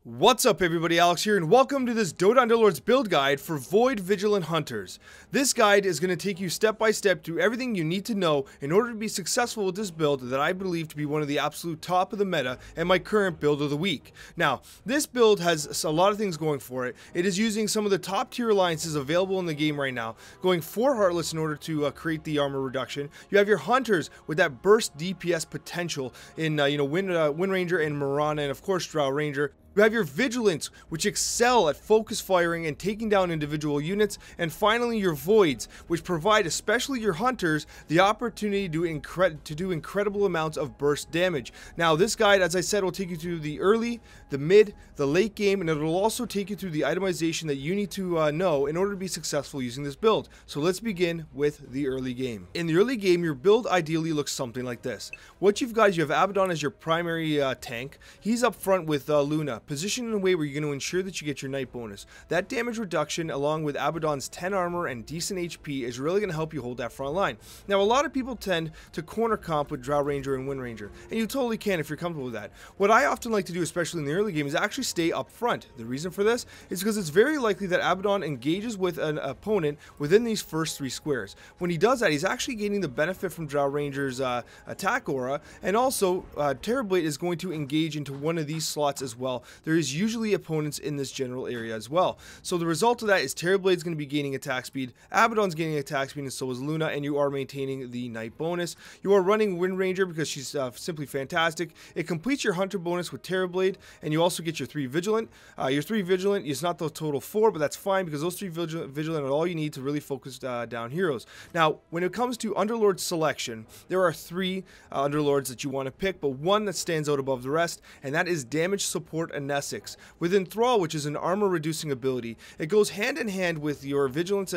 What's up everybody, Alex here, and welcome to this Dota Underlords build guide for Void Vigilant Hunters. This guide is going to take you step by step through everything you need to know in order to be successful with this build that I believe to be one of the absolute top of the meta and my current build of the week. Now, this build has a lot of things going for it. It is using some of the top tier alliances available in the game right now, going 4 Heartless in order to create the armor reduction. You have your Hunters with that burst DPS potential in Wind Ranger and Marana, and of course Drow Ranger. You have your Vigilants, which excel at focus firing and taking down individual units, and finally your Voids, which provide especially your Hunters the opportunity to do incredible amounts of burst damage. Now this guide, as I said, will take you through the early, the mid, the late game, and it will also take you through the itemization that you need to know in order to be successful using this build. So let's begin with the early game. In the early game, your build ideally looks something like this. What you've got is you have Abaddon as your primary tank. He's up front with Luna, positioned in a way where you're going to ensure that you get your night bonus. That damage reduction, along with Abaddon's 10 armor and decent HP, is really going to help you hold that front line. Now, a lot of people tend to corner comp with Drow Ranger and Wind Ranger, and you totally can if you're comfortable with that. What I often like to do, especially in the early game, is actually stay up front. The reason for this is because it's very likely that Abaddon engages with an opponent within these first 3 squares. When he does that, he's actually gaining the benefit from Drow Ranger's attack aura, and also Terrorblade is going to engage into one of these slots as well. There is usually opponents in this general area as well. So the result of that is Terrorblade's going to be gaining attack speed, Abaddon's gaining attack speed, and so is Luna, and you are maintaining the night bonus. You are running Wind Ranger because she's simply fantastic. It completes your Hunter bonus with Terrorblade, and you also get your 3 Vigilant. Your 3 Vigilant is not the total 4, but that's fine because those 3 Vigilant are all you need to really focus down heroes. Now, when it comes to Underlord selection, there are 3 Underlords that you want to pick, but one that stands out above the rest, and that is Damage Support and Nessus. With Enthrall, which is an armor reducing ability, it goes hand in hand with your Vigilance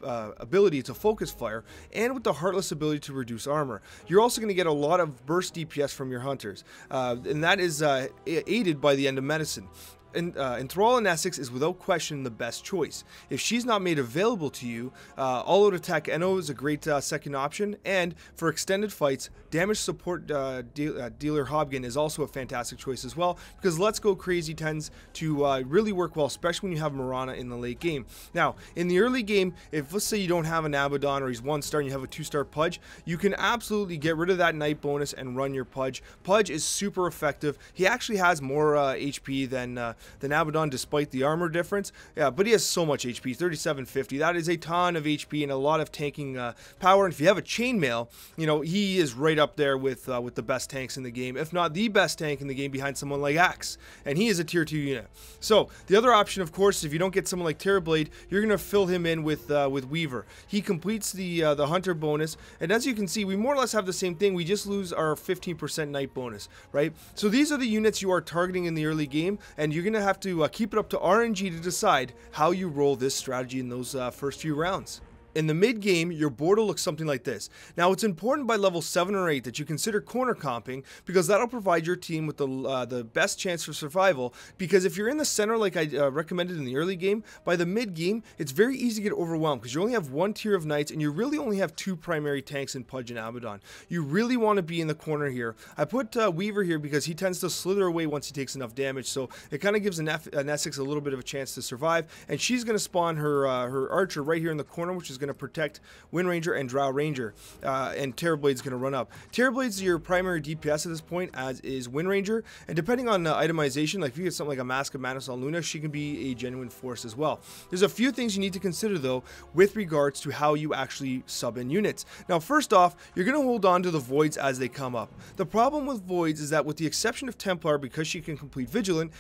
ability to focus fire and with the Heartless ability to reduce armor. You're also going to get a lot of burst DPS from your Hunters, and that is aided by the End of Medicine. Enthrall and Essex is without question the best choice. If she's not made available to you, all-out attack Eno is a great second option, and for extended fights, damage support dealer Hobgen is also a fantastic choice as well, because Let's Go Crazy tends to really work well, especially when you have Marana in the late game. Now, in the early game, if let's say you don't have an Abaddon or he's 1-star and you have a 2-star Pudge, you can absolutely get rid of that night bonus and run your Pudge. Pudge is super effective. He actually has more HP than Abaddon, despite the armor difference. Yeah, but he has so much HP, 3750. That is a ton of HP and a lot of tanking power. And if you have a chainmail, you know, he is right up there with the best tanks in the game, if not the best tank in the game, behind someone like Axe. And he is a tier 2 unit. So the other option, of course, if you don't get someone like Terrorblade, you're going to fill him in with Weaver. He completes the Hunter bonus, and as you can see, we more or less have the same thing. We just lose our 15% night bonus, right? So these are the units you are targeting in the early game, and you're going to have to keep it up to RNG to decide how you roll this strategy in those first few rounds. In the mid game, your board will look something like this. Now, it's important by level 7 or 8 that you consider corner comping, because that'll provide your team with the best chance for survival. Because if you're in the center like I recommended in the early game, by the mid game, it's very easy to get overwhelmed because you only have 1 tier of knights and you really only have 2 primary tanks in Pudge and Abaddon. You really want to be in the corner here. I put Weaver here because he tends to slither away once he takes enough damage, so it kind of gives an Essex a little bit of a chance to survive, and she's going to spawn her archer right here in the corner, which is going to protect Wind Ranger and Drow Ranger, and Terrorblade's going to run up. Terrorblade's your primary DPS at this point, as is Wind Ranger, and depending on itemization, like if you get something like a Mask of Madness on Luna, she can be a genuine force as well. There's a few things you need to consider though with regards to how you actually sub in units. Now, first off, you're going to hold on to the Voids as they come up. The problem with Voids is that, with the exception of Templar, because she can complete Vigilant,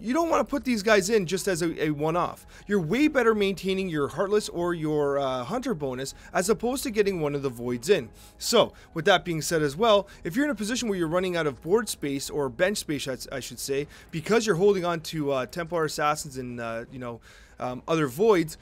you don't want to put these guys in just as a one-off. You're way better maintaining your Heartless or your Hunter bonus as opposed to getting one of the Voids in. So, with that being said as well, if you're in a position where you're running out of board space, or bench space I should say, because you're holding on to Templar Assassins and other Voids,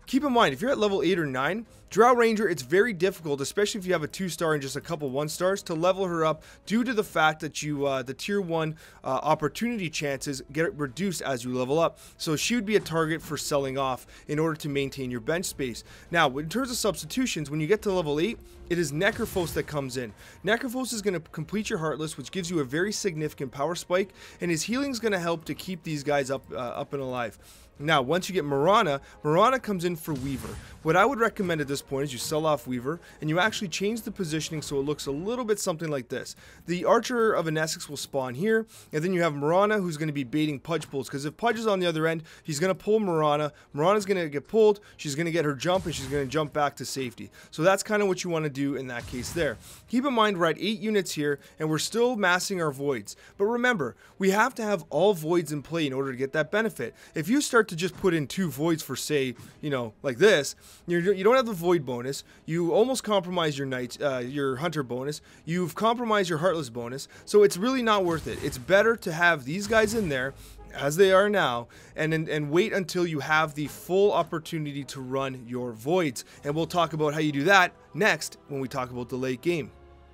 keep in mind, if you're at level 8 or 9, Drow Ranger, it's very difficult, especially if you have a 2-star and just a couple 1-stars, to level her up due to the fact that you the tier 1 opportunity chances get reduced as you level up. So she would be a target for selling off in order to maintain your bench space. Now, in terms of substitutions, when you get to level 8, it is Necrophos that comes in. Necrophos is going to complete your Heartless, which gives you a very significant power spike, and his healing is going to help to keep these guys up and alive. Now, once you get Marana, Marana comes in for Weaver. What I would recommend at this point is you sell off Weaver, and you actually change the positioning so it looks a little bit something like this. The Archer of Essex will spawn here, and then you have Marana, who's going to be baiting Pudge pulls, because if Pudge is on the other end, he's going to pull Marana. Marana's going to get pulled, she's going to get her jump, and she's going to jump back to safety. So that's kind of what you want to do in that case there. Keep in mind, we're at 8 units here, and we're still massing our Voids. But remember, we have to have all Voids in play in order to get that benefit. If you start to just put in 2 Voids for, say, you know, like this, you don't have the Void bonus, you almost compromise your Knight, your Hunter bonus, you've compromised your Heartless bonus, so it's really not worth it. It's better to have these guys in there, as they are now, and wait until you have the full opportunity to run your Voids. And we'll talk about how you do that next when we talk about the late game.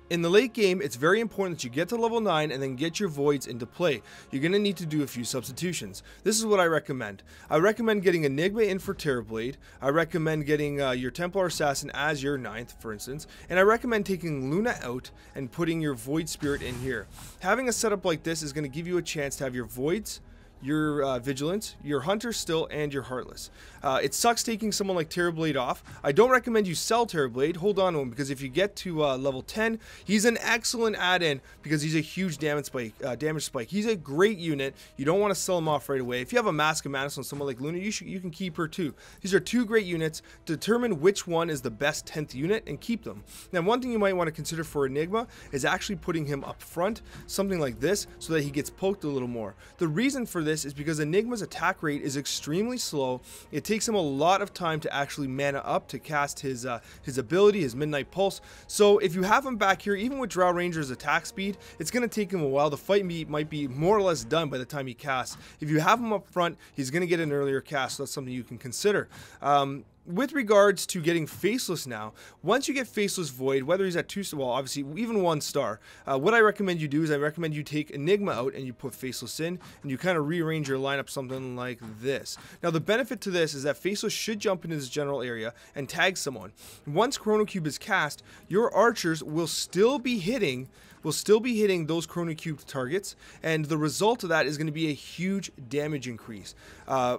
In the late game, it's very important that you get to level 9 and then get your Voids into play. You're going to need to do a few substitutions. This is what I recommend. I recommend getting Enigma in for Terrorblade. I recommend getting your Templar Assassin as your 9th, for instance. And I recommend taking Luna out and putting your Void Spirit in here. Having a setup like this is going to give you a chance to have your Voids, your Vigilants, your Hunter still, and your Heartless. It sucks taking someone like Terrorblade off. I don't recommend you sell Terrorblade. Hold on to him, because if you get to level 10, he's an excellent add-in because he's a huge damage spike. He's a great unit. You don't want to sell him off right away. If you have a Mask of Madness on someone like Luna, you can keep her too. These are 2 great units. Determine which one is the best 10th unit and keep them. Now, one thing you might want to consider for Enigma is actually putting him up front, something like this, so that he gets poked a little more. The reason for this is because Enigma's attack rate is extremely slow. It takes him a lot of time to actually mana up to cast his ability, his Midnight Pulse. So if you have him back here, even with Drow Ranger's attack speed, it's going to take him a while. The fight might be more or less done by the time he casts. If you have him up front, he's going to get an earlier cast, so that's something you can consider. With regards to getting Faceless now, once you get Faceless Void, whether he's at 2, well, obviously even 1 star, what I recommend you do is I recommend you take Enigma out and you put Faceless in, and you kind of rearrange your lineup something like this. Now, the benefit to this is that Faceless should jump into this general area and tag someone. Once Chrono Cube is cast, your archers will still be hitting those Chrono Cube targets, and the result of that is going to be a huge damage increase.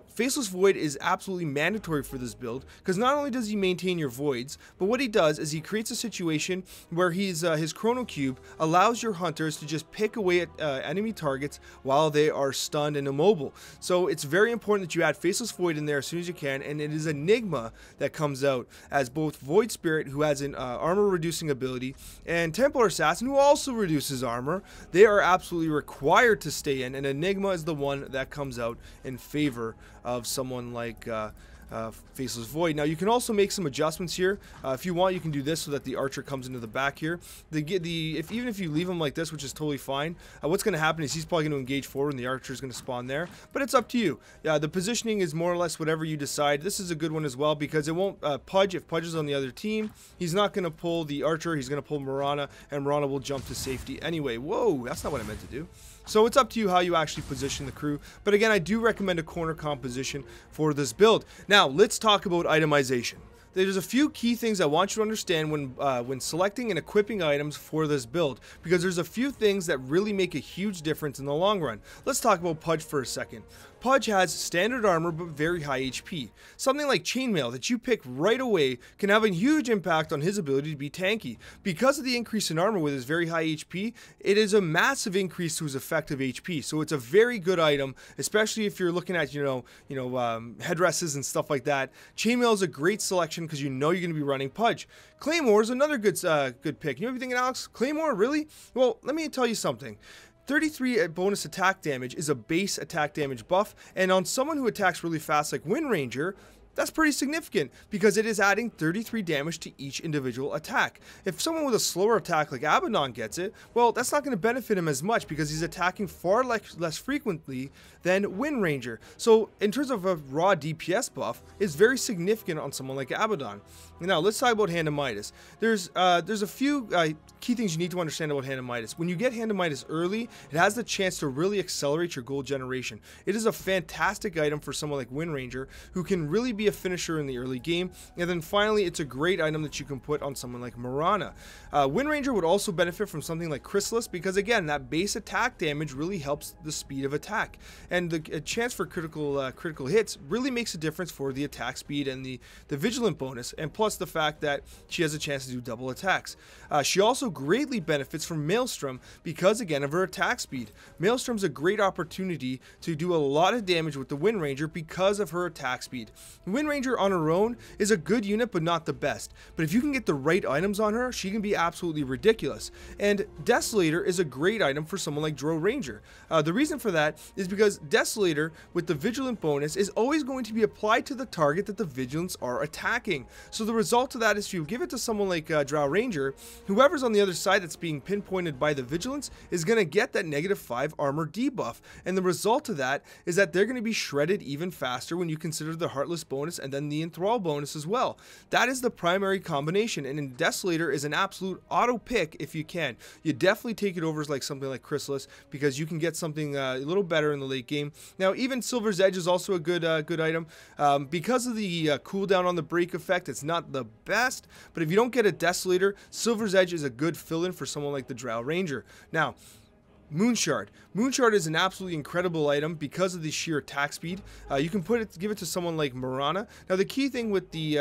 Faceless Void is absolutely mandatory for this build, because not only does he maintain your Voids, but what he does is he creates a situation where his Chrono Cube allows your Hunters to just pick away at enemy targets while they are stunned and immobile. So it's very important that you add Faceless Void in there as soon as you can, and it is Enigma that comes out as both Void Spirit, who has an armor reducing ability, and Templar Assassin, who also reduces armor. They are absolutely required to stay in, and Enigma is the one that comes out in favor of someone like Faceless Void. Now, you can also make some adjustments here. If you want, you can do this so that the archer comes into the back here. Even if you leave him like this, which is totally fine, what's going to happen is he's probably going to engage forward and the archer is going to spawn there, but it's up to you. The positioning is more or less whatever you decide. This is a good one as well, because it won't Pudge. If Pudge is on the other team, he's not going to pull the archer, he's going to pull Marana, and Marana will jump to safety anyway. Whoa, that's not what I meant to do. So it's up to you how you actually position the crew. But again, I do recommend a corner composition for this build. Now, let's talk about itemization. There's a few key things I want you to understand when selecting and equipping items for this build, because there's a few things that really make a huge difference in the long run. Let's talk about Pudge for a second. Pudge has standard armor but very high HP. Something like Chainmail that you pick right away can have a huge impact on his ability to be tanky. Because of the increase in armor with his very high HP, it is a massive increase to his effective HP. So it's a very good item, especially if you're looking at headdresses and stuff like that. Chainmail is a great selection because you know you're going to be running Pudge. Claymore is another good pick. You know what you're thinking, Alex? Claymore, really? Well, let me tell you something. 33 bonus attack damage is a base attack damage buff, and on someone who attacks really fast like Wind Ranger, that's pretty significant because it is adding 33 damage to each individual attack. If someone with a slower attack like Abaddon gets it, well, that's not going to benefit him as much because he's attacking far less frequently than Wind Ranger. So in terms of a raw DPS buff, it's very significant on someone like Abaddon. Now let's talk about Hand of Midas. There's a few key things you need to understand about Hand of Midas. When you get Hand of Midas early, it has the chance to really accelerate your gold generation. It is a fantastic item for someone like Wind Ranger who can really be be a finisher in the early game. And then finally, it's a great item that you can put on someone like Mirana. Wind Ranger would also benefit from something like Chrysalis because, again, that base attack damage really helps the speed of attack. And the chance for critical hits really makes a difference for the attack speed and the Vigilant bonus, and plus the fact that she has a chance to do double attacks. She also greatly benefits from Maelstrom because, again, of her attack speed. Maelstrom's a great opportunity to do a lot of damage with the Wind Ranger because of her attack speed. Wind Ranger on her own is a good unit, but not the best. But if you can get the right items on her, she can be absolutely ridiculous. And Desolator is a great item for someone like Drow Ranger. The reason for that is because Desolator, with the Vigilant bonus, is always going to be applied to the target that the Vigilants are attacking. So the result of that is if you give it to someone like Drow Ranger, whoever's on the other side that's being pinpointed by the Vigilants is going to get that -5 armor debuff. And the result of that is that they're going to be shredded even faster when you consider the Heartless bonus and then the Enthrall bonus as well. That is the primary combination, and in Desolator is an absolute auto pick if you can. You definitely take it over like something like Chrysalis because you can get something a little better in the late game. Now, even Silver's Edge is also a good item. Because of the cooldown on the break effect, it's not the best, but if you don't get a Desolator, Silver's Edge is a good fill-in for someone like the Drow Ranger. Now, Moonshard. Moonshard is an absolutely incredible item because of the sheer attack speed. You can give it to someone like Mirana. Now, the key thing with the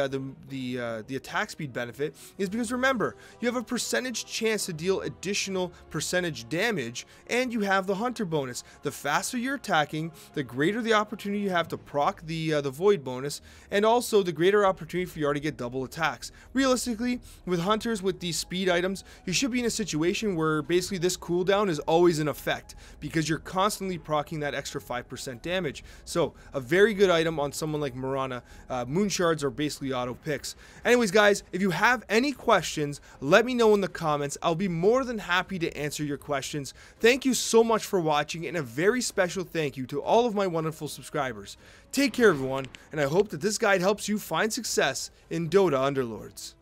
attack speed benefit is because, remember, you have a percentage chance to deal additional percentage damage, and you have the Hunter bonus. The faster you're attacking, the greater the opportunity you have to proc the Void bonus, and also the greater opportunity for you already get double attacks. Realistically, with Hunters, with these speed items, you should be in a situation where basically this cooldown is always in effect because you're constantly proccing that extra 5% damage. So a very good item on someone like Mirana. Moonshards are basically auto picks. Anyways, guys, if you have any questions, let me know in the comments. I'll be more than happy to answer your questions. Thank you so much for watching, and a very special thank you to all of my wonderful subscribers. Take care, everyone, and I hope that this guide helps you find success in Dota Underlords.